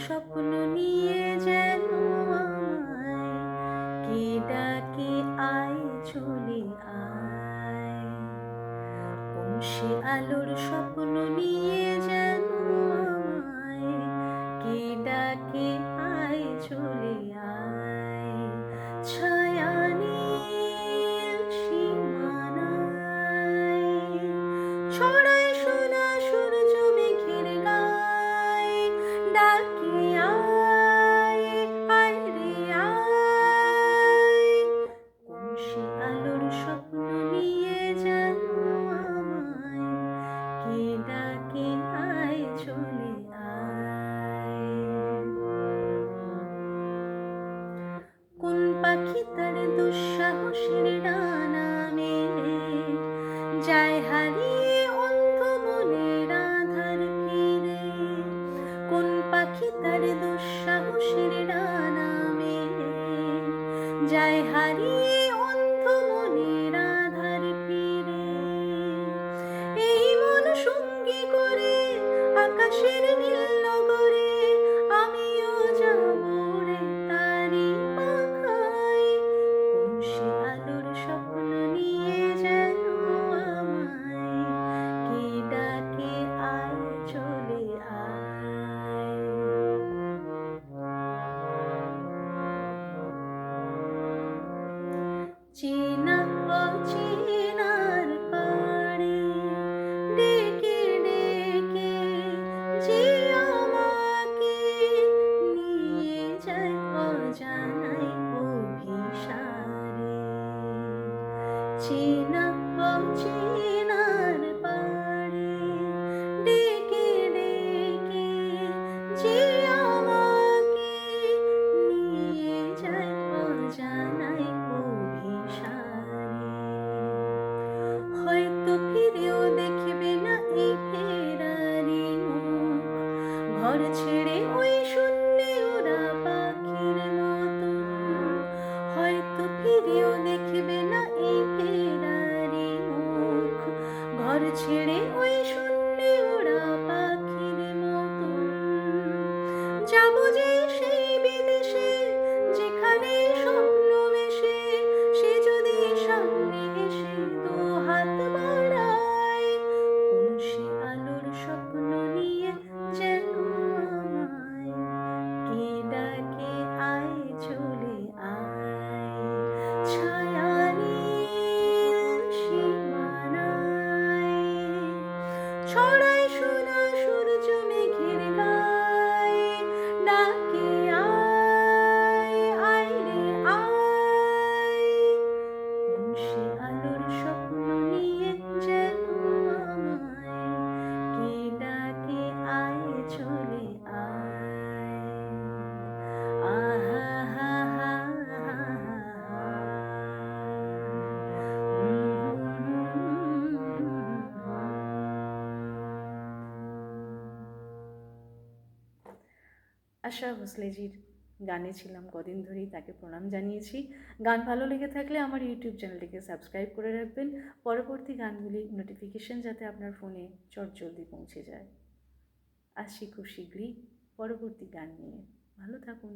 স্বপ্ন নিয়ে যেন আমায় কে ডাকে আয় চলে আয়। কোন সে আলোর স্বপ্ন নিয়ে যেন আমায় কে ডাকে আয় চলে আয়। ছায়া নীল সীমানায় ছড়ায় সোনা সূর্য মেঘের গায়ে, ডাকে আয় আয় রে আয়। কোন সে আলোর স্বপ্ন নিয়ে যেন আমায় কে ডাকে আয় চলে আয়। কোন পাখি তার দুঃসাহসের ডানা মেলে যায় হারিয়ে অন্ধ মনের আধার ফিরে। কোন পাখি তার দুঃসাহসের ডানা মেলে যায় হারিয়ে অন্ধ মনের আধার ফিরে। এই মন সঙ্গী করে আকাশের নীল নগরে আমিও যাব রে তারি পাখায়। কোন সে আলোর স্বপ্ন নিয়ে যেন আমায় কে ডাকে আয় চলে আয়। চেনা অচেনার পাড়ে ডেকে ডেকে যে আমাকে নিয়ে যায় অজানায় অভিসারে। চেনা অচেনার পাড়ে ডেকে ডেকে যে আমাকে নিয়ে যায় অজানায় অভিসারে। হয়তো ফিরেও দেখবে না এই ফেরারি মুখ, ঘর ছেড়ে ওই শূন্যে ওরা পাখির মতন। হয়তো ফিরেও দেখবে না এই ফেরারি মুখ, ঘর ছেড়ে ওই শূন্যে ওরা পাখির মতন। যাব যে সেই বিদেশে যেখানে স্বপ্ন মেশে, সে যদি সামনে এসে দু হাত বাড়ায়। কোন সে আলোর স্বপ্ন নিয়ে যেন আমায় কে ডাকে আয় চলে আয়। ছায়া নীল সীমানায় ছড়ায় সোনা সূর্য মেঘের গায়ে, ডাকে আয় আয় রে আয়। কোন সে আলোর স্বপ্ন নিয়ে যেন আমায় কে ডাকে আয় চলে আয়। আহা হা হা হা হা। আশা ভোসলেজির গানে ছিলাম কদিন ধরেই, তাকে প্রণাম জানিয়েছি। গান ভালো লেগে থাকলে আমার ইউটিউব চ্যানেলটিকে সাবস্ক্রাইব করে রাখবেন, পরবর্তী গানগুলির নোটিফিকেশন যাতে আপনার ফোনে চটজলদি পৌঁছে যায়। আসছি খুব শীঘ্রই পরবর্তী গান নিয়ে। ভালো থাকুন।